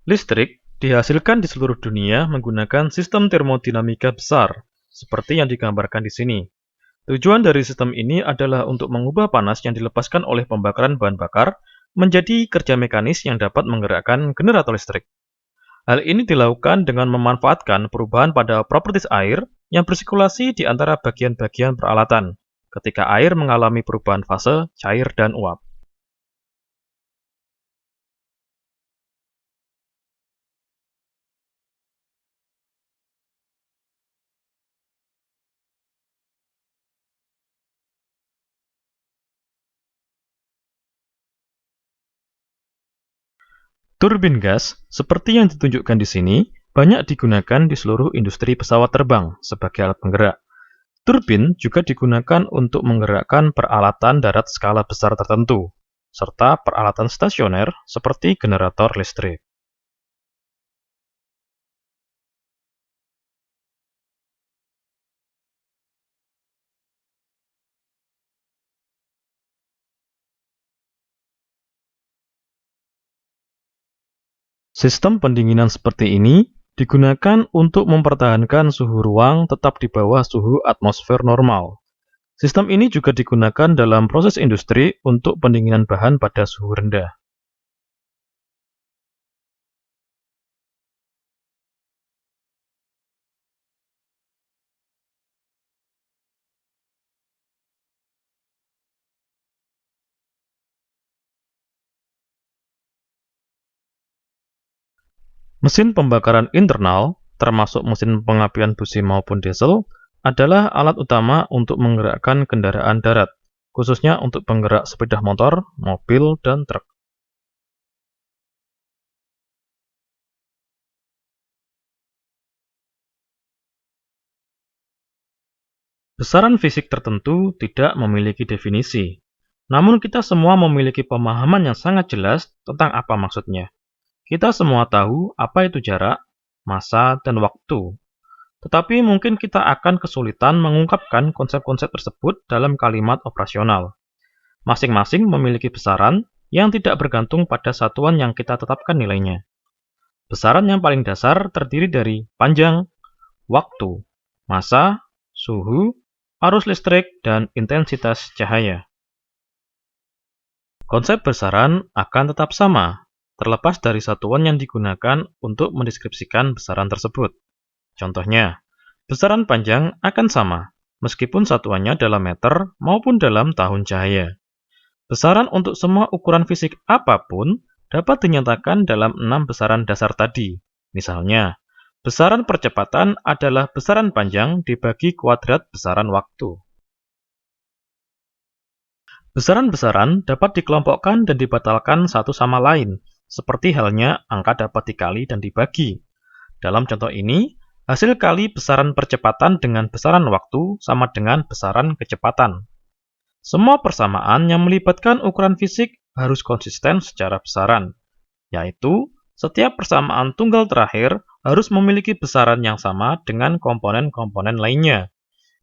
Listrik dihasilkan di seluruh dunia menggunakan sistem termodinamika besar, seperti yang digambarkan di sini. Tujuan dari sistem ini adalah untuk mengubah panas yang dilepaskan oleh pembakaran bahan bakar menjadi kerja mekanis yang dapat menggerakkan generator listrik. Hal ini dilakukan dengan memanfaatkan perubahan pada properties air yang bersirkulasi di antara bagian-bagian peralatan, ketika air mengalami perubahan fase cair dan uap. Turbin gas, seperti yang ditunjukkan di sini, banyak digunakan di seluruh industri pesawat terbang sebagai alat penggerak. Turbin juga digunakan untuk menggerakkan peralatan darat skala besar tertentu, serta peralatan stasioner seperti generator listrik. Sistem pendinginan seperti ini digunakan untuk mempertahankan suhu ruang tetap di bawah suhu atmosfer normal. Sistem ini juga digunakan dalam proses industri untuk pendinginan bahan pada suhu rendah. Mesin pembakaran internal, termasuk mesin pengapian busi maupun diesel, adalah alat utama untuk menggerakkan kendaraan darat, khususnya untuk penggerak sepeda motor, mobil, dan truk. Besaran fisik tertentu tidak memiliki definisi, namun kita semua memiliki pemahaman yang sangat jelas tentang apa maksudnya. Kita semua tahu apa itu jarak, massa, dan waktu. Tetapi mungkin kita akan kesulitan mengungkapkan konsep-konsep tersebut dalam kalimat operasional. Masing-masing memiliki besaran yang tidak bergantung pada satuan yang kita tetapkan nilainya. Besaran yang paling dasar terdiri dari panjang, waktu, massa, suhu, arus listrik, dan intensitas cahaya. Konsep besaran akan tetap sama, terlepas dari satuan yang digunakan untuk mendeskripsikan besaran tersebut. Contohnya, besaran panjang akan sama, meskipun satuannya dalam meter maupun dalam tahun cahaya. Besaran untuk semua ukuran fisik apapun dapat dinyatakan dalam 6 besaran dasar tadi. Misalnya, besaran percepatan adalah besaran panjang dibagi kuadrat besaran waktu. Besaran-besaran dapat dikelompokkan dan dibatalkan satu sama lain, seperti halnya angka dapat dikali dan dibagi. Dalam contoh ini, hasil kali besaran percepatan dengan besaran waktu sama dengan besaran kecepatan. Semua persamaan yang melibatkan ukuran fisik harus konsisten secara besaran, yaitu setiap persamaan tunggal terakhir harus memiliki besaran yang sama dengan komponen-komponen lainnya.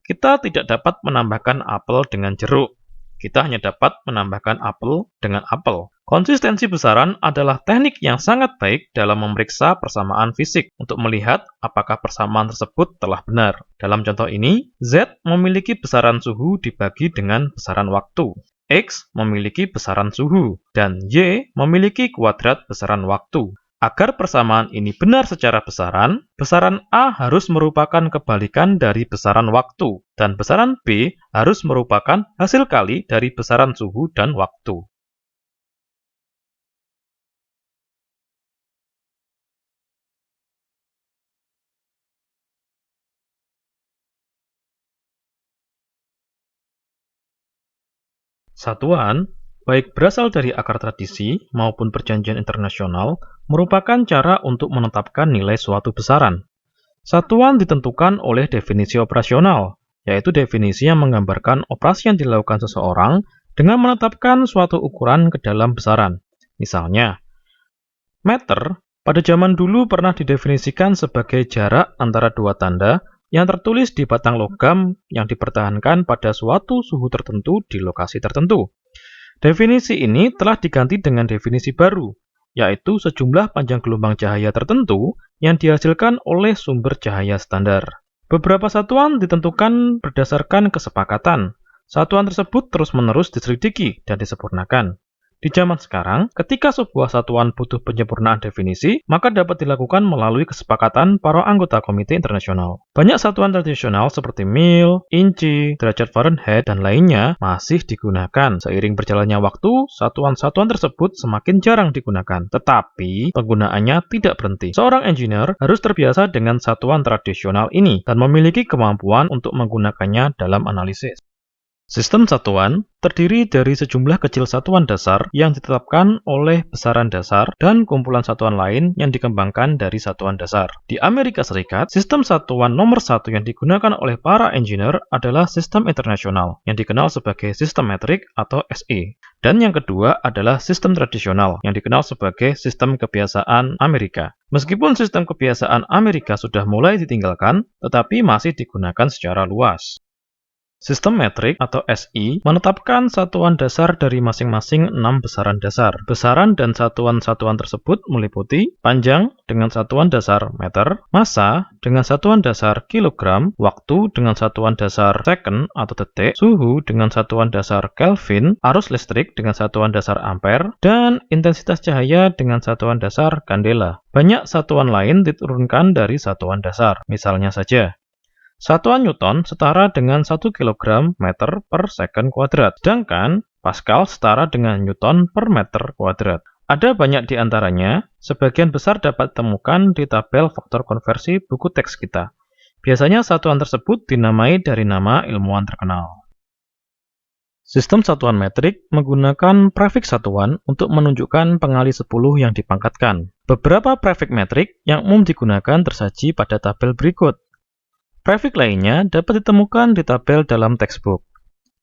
Kita tidak dapat menambahkan apel dengan jeruk. Kita hanya dapat menambahkan apel dengan apel. Konsistensi besaran adalah teknik yang sangat baik dalam memeriksa persamaan fisik untuk melihat apakah persamaan tersebut telah benar. Dalam contoh ini, Z memiliki besaran suhu dibagi dengan besaran waktu. X memiliki besaran suhu, dan Y memiliki kuadrat besaran waktu. Agar persamaan ini benar secara besaran, besaran A harus merupakan kebalikan dari besaran waktu, dan besaran B harus merupakan hasil kali dari besaran suhu dan waktu. Satuan, baik berasal dari akar tradisi maupun perjanjian internasional, merupakan cara untuk menetapkan nilai suatu besaran. Satuan ditentukan oleh definisi operasional, yaitu definisi yang menggambarkan operasi yang dilakukan seseorang dengan menetapkan suatu ukuran ke dalam besaran. Misalnya, meter pada zaman dulu pernah didefinisikan sebagai jarak antara dua tanda yang tertulis di batang logam yang dipertahankan pada suatu suhu tertentu di lokasi tertentu. Definisi ini telah diganti dengan definisi baru, yaitu sejumlah panjang gelombang cahaya tertentu yang dihasilkan oleh sumber cahaya standar. Beberapa satuan ditentukan berdasarkan kesepakatan. Satuan tersebut terus-menerus diselidiki dan disempurnakan. Di zaman sekarang, ketika sebuah satuan butuh penyempurnaan definisi, maka dapat dilakukan melalui kesepakatan para anggota komite internasional. Banyak satuan tradisional seperti mil, inci, derajat Fahrenheit, dan lainnya masih digunakan. Seiring berjalannya waktu, satuan-satuan tersebut semakin jarang digunakan. Tetapi, penggunaannya tidak berhenti. Seorang engineer harus terbiasa dengan satuan tradisional ini dan memiliki kemampuan untuk menggunakannya dalam analisis. Sistem satuan terdiri dari sejumlah kecil satuan dasar yang ditetapkan oleh besaran dasar dan kumpulan satuan lain yang dikembangkan dari satuan dasar. Di Amerika Serikat, sistem satuan nomor satu yang digunakan oleh para engineer adalah sistem internasional, yang dikenal sebagai sistem metrik atau SI. Dan yang kedua adalah sistem tradisional, yang dikenal sebagai sistem kebiasaan Amerika. Meskipun sistem kebiasaan Amerika sudah mulai ditinggalkan, tetapi masih digunakan secara luas. Sistem metrik atau SI menetapkan satuan dasar dari masing-masing 6 besaran dasar. Besaran dan satuan-satuan tersebut meliputi panjang dengan satuan dasar meter, massa dengan satuan dasar kilogram, waktu dengan satuan dasar second atau detik, suhu dengan satuan dasar Kelvin, arus listrik dengan satuan dasar ampere, dan intensitas cahaya dengan satuan dasar kandela. Banyak satuan lain diturunkan dari satuan dasar. Misalnya saja, satuan Newton setara dengan 1 kg meter per second kuadrat, sedangkan Pascal setara dengan Newton per meter kuadrat. Ada banyak di antaranya, sebagian besar dapat ditemukan di tabel faktor konversi buku teks kita. Biasanya satuan tersebut dinamai dari nama ilmuwan terkenal. Sistem satuan metrik menggunakan prefiks satuan untuk menunjukkan pengali 10 yang dipangkatkan. Beberapa prefiks metrik yang umum digunakan tersaji pada tabel berikut. Prefiks lainnya dapat ditemukan di tabel dalam textbook.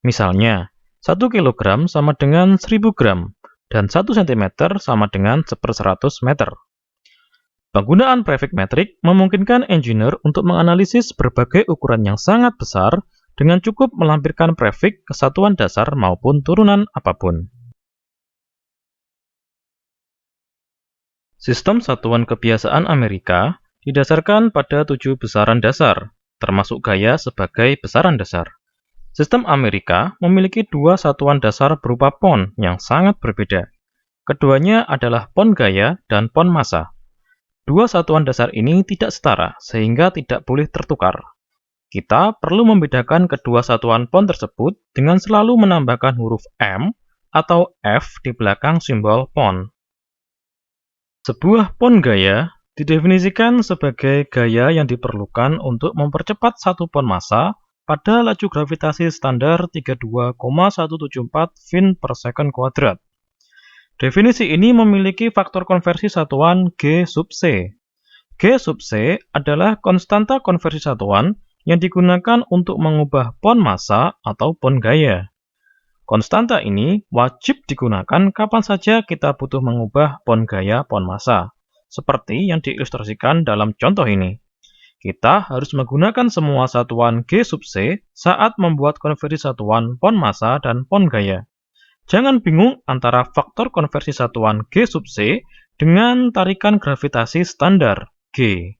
Misalnya, 1 kg sama dengan 1000 gram, dan 1 cm sama dengan 1/100 meter. Penggunaan prefiks metrik memungkinkan engineer untuk menganalisis berbagai ukuran yang sangat besar dengan cukup melampirkan prefiks ke satuan dasar maupun turunan apapun. Sistem satuan kebiasaan Amerika didasarkan pada 7 besaran dasar, termasuk gaya sebagai besaran dasar. Sistem Amerika memiliki 2 satuan dasar berupa pound yang sangat berbeda. Keduanya adalah pound gaya dan pound massa. 2 satuan dasar ini tidak setara, sehingga tidak boleh tertukar. Kita perlu membedakan kedua satuan pound tersebut dengan selalu menambahkan huruf M atau F di belakang simbol pound. Sebuah pound gaya didefinisikan sebagai gaya yang diperlukan untuk mempercepat satu pound massa pada laju gravitasi standar 32,174 Fin per second kuadrat. Definisi ini memiliki faktor konversi satuan G sub C. G sub C adalah konstanta konversi satuan yang digunakan untuk mengubah pound massa atau pound gaya. Konstanta ini wajib digunakan kapan saja kita butuh mengubah pound gaya pound massa, seperti yang diilustrasikan dalam contoh ini. Kita harus menggunakan semua satuan G sub C saat membuat konversi satuan pound massa dan pound gaya. Jangan bingung antara faktor konversi satuan G sub C dengan tarikan gravitasi standar G.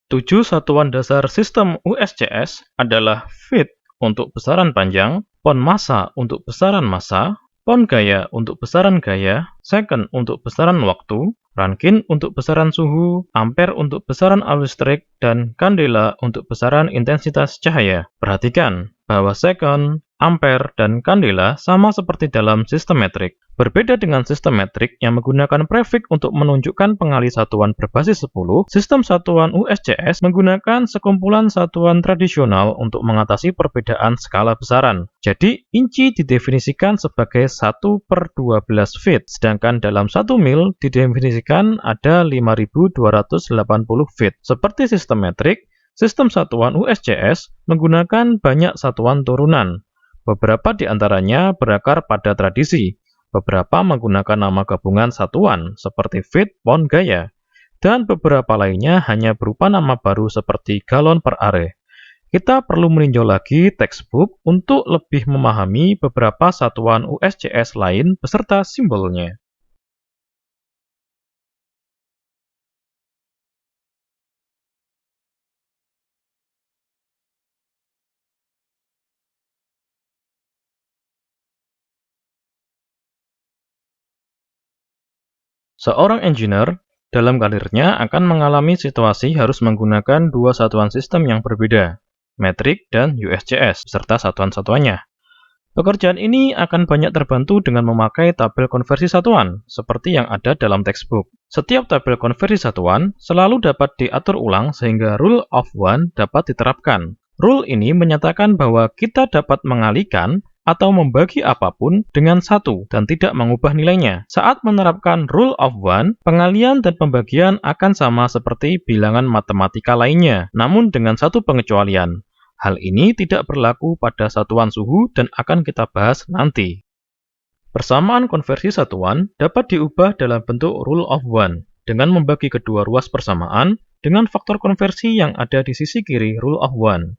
7 satuan dasar sistem USCS adalah feet untuk besaran panjang, pound massa untuk besaran massa, pound gaya untuk besaran gaya, second untuk besaran waktu, Rankine untuk besaran suhu, ampere untuk besaran arus listrik, dan kandela untuk besaran intensitas cahaya. Perhatikan bahwa second, ampere, dan kandela sama seperti dalam sistem metrik. Berbeda dengan sistem metrik yang menggunakan prefiks untuk menunjukkan pengali satuan berbasis 10, sistem satuan USCS menggunakan sekumpulan satuan tradisional untuk mengatasi perbedaan skala besaran. Jadi, inci didefinisikan sebagai 1/12 feet, sedangkan dalam 1 mil didefinisikan ada 5280 feet. Seperti sistem metrik, sistem satuan USCS menggunakan banyak satuan turunan. Beberapa di antaranya berakar pada tradisi. Beberapa menggunakan nama gabungan satuan seperti feet, pound, gaya, dan beberapa lainnya hanya berupa nama baru seperti galon per are. Kita perlu meninjau lagi textbook untuk lebih memahami beberapa satuan USCS lain beserta simbolnya. Seorang engineer dalam karirnya akan mengalami situasi harus menggunakan dua satuan sistem yang berbeda, metrik dan USCS, serta satuan-satuannya. Pekerjaan ini akan banyak terbantu dengan memakai tabel konversi satuan, seperti yang ada dalam textbook. Setiap tabel konversi satuan selalu dapat diatur ulang sehingga rule of one dapat diterapkan. Rule ini menyatakan bahwa kita dapat mengalihkan atau membagi apapun dengan satu dan tidak mengubah nilainya. Saat menerapkan rule of one, pengalihan dan pembagian akan sama seperti bilangan matematika lainnya, namun dengan satu pengecualian. Hal ini tidak berlaku pada satuan suhu dan akan kita bahas nanti. Persamaan konversi satuan dapat diubah dalam bentuk rule of one dengan membagi kedua ruas persamaan dengan faktor konversi yang ada di sisi kiri rule of one.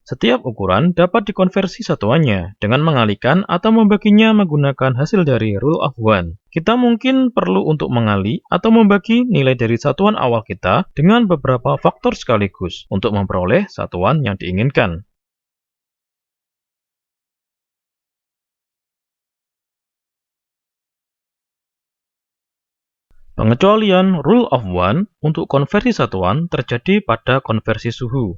Setiap ukuran dapat dikonversi satuannya dengan mengalihkan atau membaginya menggunakan hasil dari rule of one. Kita mungkin perlu untuk mengalih atau membagi nilai dari satuan awal kita dengan beberapa faktor sekaligus untuk memperoleh satuan yang diinginkan. Pengecualian rule of one untuk konversi satuan terjadi pada konversi suhu.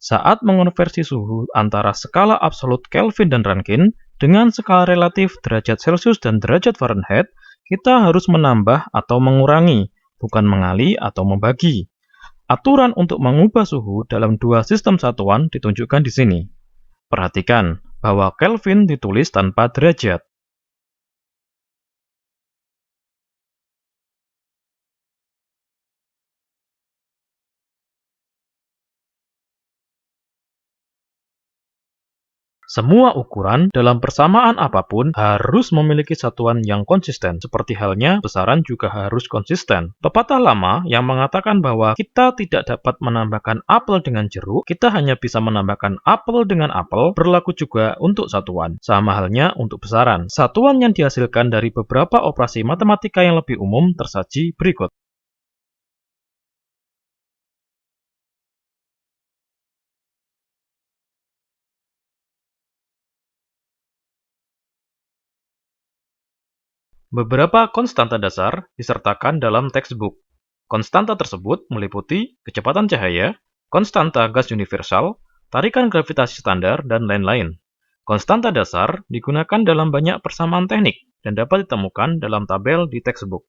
Saat mengonversi suhu antara skala absolut Kelvin dan Rankine dengan skala relatif derajat Celcius dan derajat Fahrenheit, kita harus menambah atau mengurangi, bukan mengalih atau membagi. Aturan untuk mengubah suhu dalam dua sistem satuan ditunjukkan di sini. Perhatikan bahwa Kelvin ditulis tanpa derajat. Semua ukuran dalam persamaan apapun harus memiliki satuan yang konsisten, seperti halnya besaran juga harus konsisten. Pepatah lama yang mengatakan bahwa kita tidak dapat menambahkan apel dengan jeruk, kita hanya bisa menambahkan apel dengan apel, berlaku juga untuk satuan. Sama halnya untuk besaran. Satuan yang dihasilkan dari beberapa operasi matematika yang lebih umum tersaji berikut. Beberapa konstanta dasar disertakan dalam textbook. Konstanta tersebut meliputi kecepatan cahaya, konstanta gas universal, tarikan gravitasi standar, dan lain-lain. Konstanta dasar digunakan dalam banyak persamaan teknik dan dapat ditemukan dalam tabel di textbook.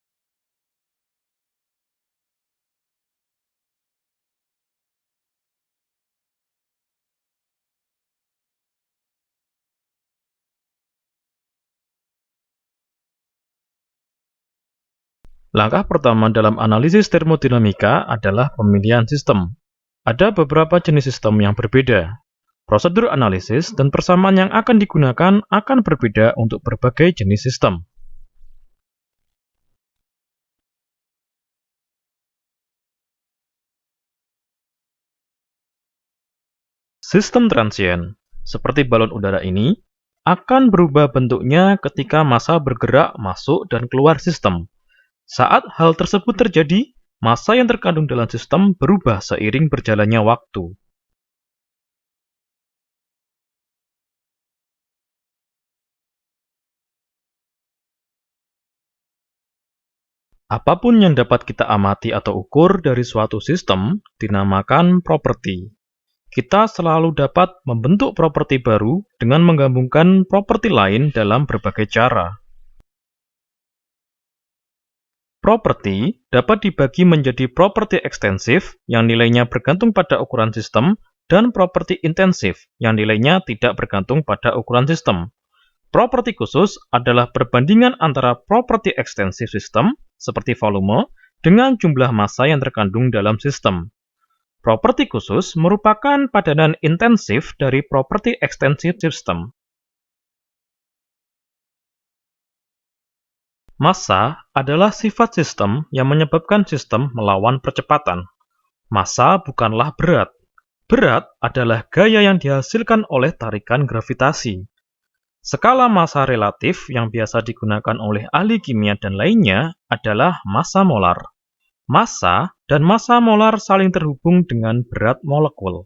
Langkah pertama dalam analisis termodinamika adalah pemilihan sistem. Ada beberapa jenis sistem yang berbeda. Prosedur analisis dan persamaan yang akan digunakan akan berbeda untuk berbagai jenis sistem. Sistem transien, seperti balon udara ini, akan berubah bentuknya ketika massa bergerak masuk dan keluar sistem. Saat hal tersebut terjadi, massa yang terkandung dalam sistem berubah seiring berjalannya waktu. Apapun yang dapat kita amati atau ukur dari suatu sistem dinamakan properti. Kita selalu dapat membentuk properti baru dengan menggabungkan properti lain dalam berbagai cara. Properti dapat dibagi menjadi properti ekstensif yang nilainya bergantung pada ukuran sistem dan properti intensif yang nilainya tidak bergantung pada ukuran sistem. Properti khusus adalah perbandingan antara properti ekstensif sistem seperti volume dengan jumlah massa yang terkandung dalam sistem. Properti khusus merupakan padanan intensif dari properti ekstensif sistem. Massa adalah sifat sistem yang menyebabkan sistem melawan percepatan. Massa bukanlah berat. Berat adalah gaya yang dihasilkan oleh tarikan gravitasi. Skala massa relatif yang biasa digunakan oleh ahli kimia dan lainnya adalah massa molar. Massa dan massa molar saling terhubung dengan berat molekul.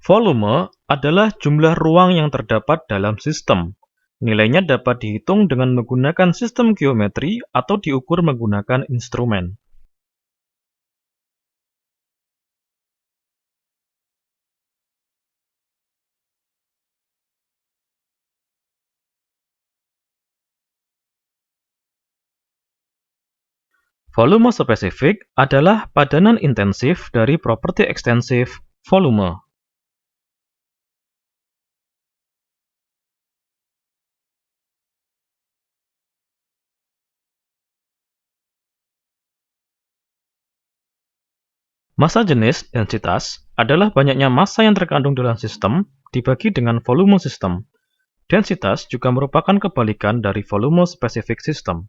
Volume adalah jumlah ruang yang terdapat dalam sistem. Nilainya dapat dihitung dengan menggunakan sistem geometri atau diukur menggunakan instrumen. Volume spesifik adalah padanan intensif dari properti ekstensif volume. Massa jenis densitas adalah banyaknya massa yang terkandung dalam sistem dibagi dengan volume sistem. Densitas juga merupakan kebalikan dari volume spesifik sistem.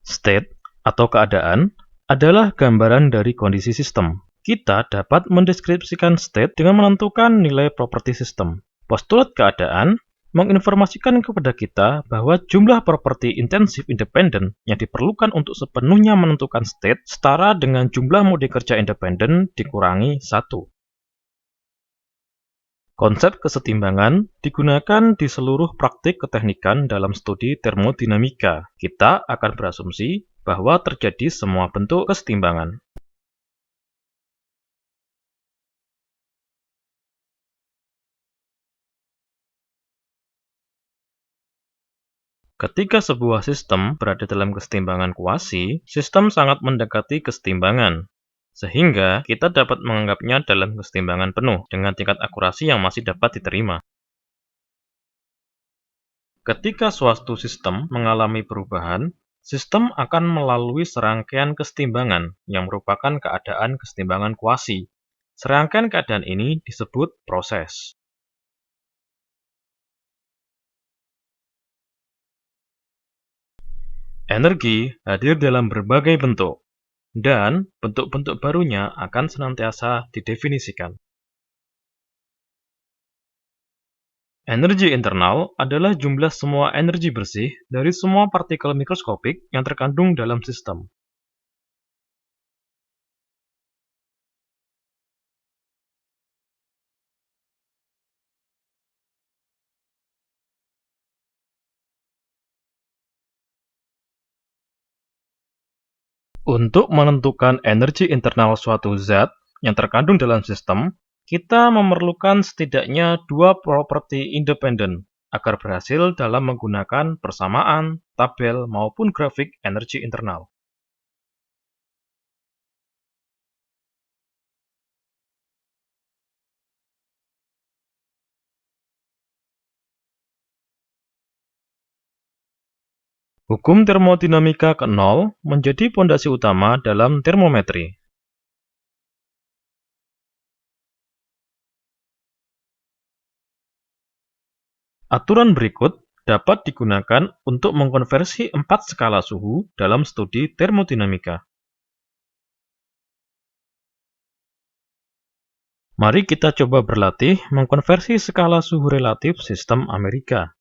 State atau keadaan adalah gambaran dari kondisi sistem. Kita dapat mendeskripsikan state dengan menentukan nilai properti sistem. Postulat keadaan menginformasikan kepada kita bahwa jumlah properti intensif independen yang diperlukan untuk sepenuhnya menentukan state setara dengan jumlah mode kerja independen dikurangi 1. Konsep kesetimbangan digunakan di seluruh praktik keteknikan dalam studi termodinamika. Kita akan berasumsi bahwa terjadi semua bentuk kesetimbangan. Ketika sebuah sistem berada dalam kesetimbangan kuasi, sistem sangat mendekati kesetimbangan, sehingga kita dapat menganggapnya dalam kesetimbangan penuh dengan tingkat akurasi yang masih dapat diterima. Ketika suatu sistem mengalami perubahan, sistem akan melalui serangkaian kesetimbangan yang merupakan keadaan kesetimbangan kuasi. Serangkaian keadaan ini disebut proses. Energi hadir dalam berbagai bentuk, dan bentuk-bentuk barunya akan senantiasa didefinisikan. Energi internal adalah jumlah semua energi bersih dari semua partikel mikroskopik yang terkandung dalam sistem. Untuk menentukan energi internal suatu zat yang terkandung dalam sistem, kita memerlukan setidaknya dua properti independen agar berhasil dalam menggunakan persamaan, tabel, maupun grafik energi internal. Hukum termodinamika ke-0 menjadi pondasi utama dalam termometri. Aturan berikut dapat digunakan untuk mengkonversi 4 skala suhu dalam studi termodinamika. Mari kita coba berlatih mengkonversi skala suhu relatif sistem Amerika.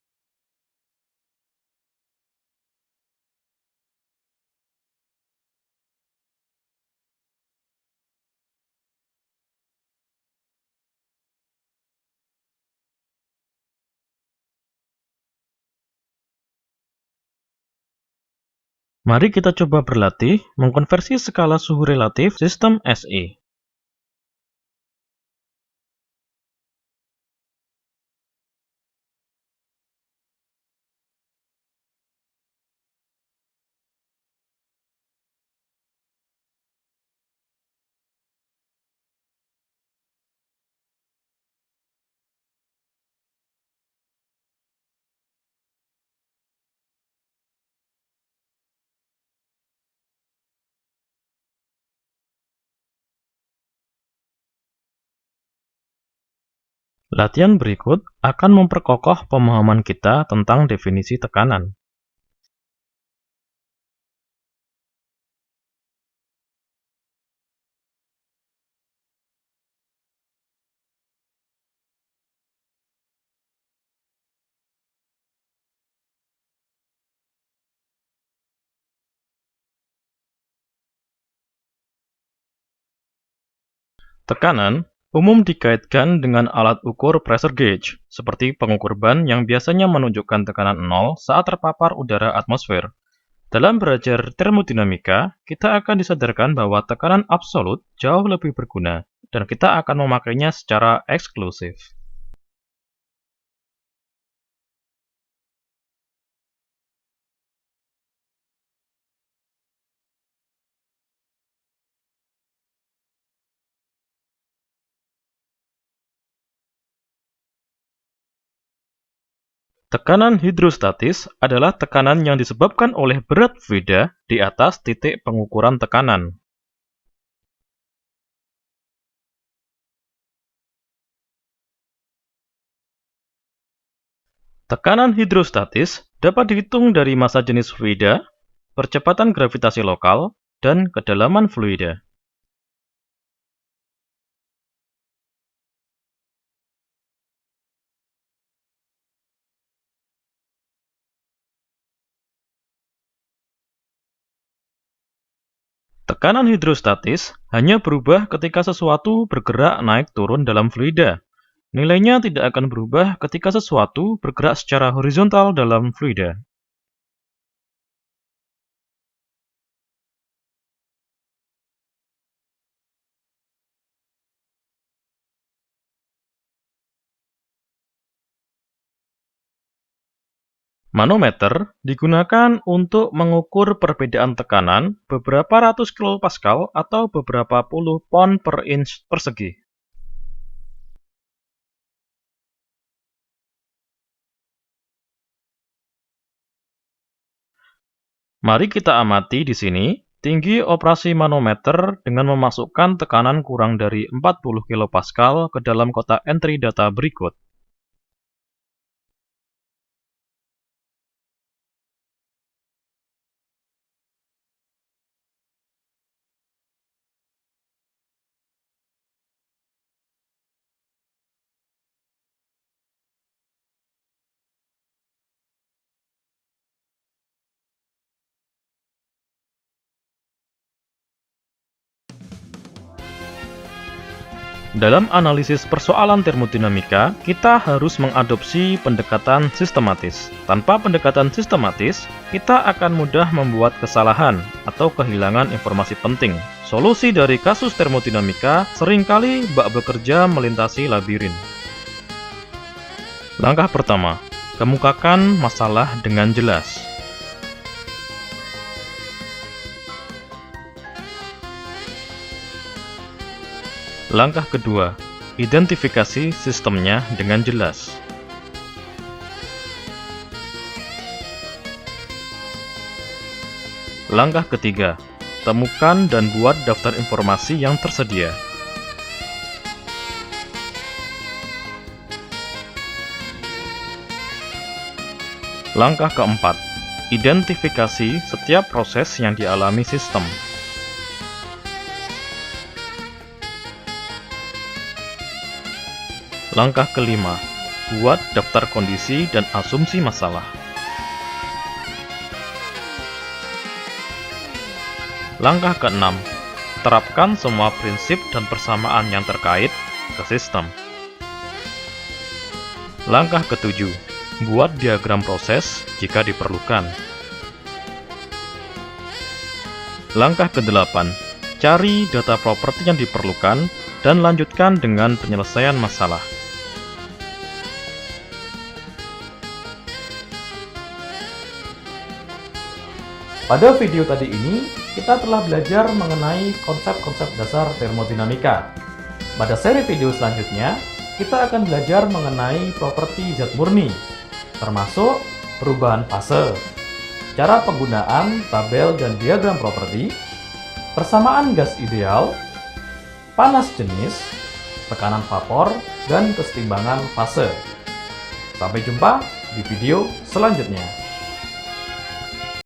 Mari kita coba berlatih mengkonversi skala suhu relatif sistem SI. Latihan berikut akan memperkokoh pemahaman kita tentang definisi tekanan. Tekanan umum dikaitkan dengan alat ukur pressure gauge, seperti pengukur ban yang biasanya menunjukkan tekanan 0 saat terpapar udara atmosfer. Dalam belajar termodinamika, kita akan disadarkan bahwa tekanan absolut jauh lebih berguna, dan kita akan memakainya secara eksklusif. Tekanan hidrostatis adalah tekanan yang disebabkan oleh berat fluida di atas titik pengukuran tekanan. Tekanan hidrostatis dapat dihitung dari massa jenis fluida, percepatan gravitasi lokal, dan kedalaman fluida. Tekanan hidrostatis hanya berubah ketika sesuatu bergerak naik turun dalam fluida. Nilainya tidak akan berubah ketika sesuatu bergerak secara horizontal dalam fluida. Manometer digunakan untuk mengukur perbedaan tekanan beberapa ratus kilopascal atau beberapa puluh pound per inch persegi. Mari kita amati di sini tinggi operasi manometer dengan memasukkan tekanan kurang dari 40 kilopascal ke dalam kotak entry data berikut. Dalam analisis persoalan termodinamika, kita harus mengadopsi pendekatan sistematis. Tanpa pendekatan sistematis, kita akan mudah membuat kesalahan atau kehilangan informasi penting. Solusi dari kasus termodinamika seringkali bak bekerja melintasi labirin. Langkah pertama, kemukakan masalah dengan jelas. Langkah kedua, identifikasi sistemnya dengan jelas. Langkah ketiga, temukan dan buat daftar informasi yang tersedia. Langkah keempat, identifikasi setiap proses yang dialami sistem. Langkah kelima, buat daftar kondisi dan asumsi masalah. Langkah keenam, terapkan semua prinsip dan persamaan yang terkait ke sistem. Langkah ketujuh, buat diagram proses jika diperlukan. Langkah kedelapan, cari data properti yang diperlukan dan lanjutkan dengan penyelesaian masalah. Pada video tadi ini, kita telah belajar mengenai konsep-konsep dasar termodinamika. Pada seri video selanjutnya, kita akan belajar mengenai properti zat murni, termasuk perubahan fase, cara penggunaan tabel dan diagram properti, persamaan gas ideal, panas jenis, tekanan vapor, dan kesetimbangan fase. Sampai jumpa di video selanjutnya.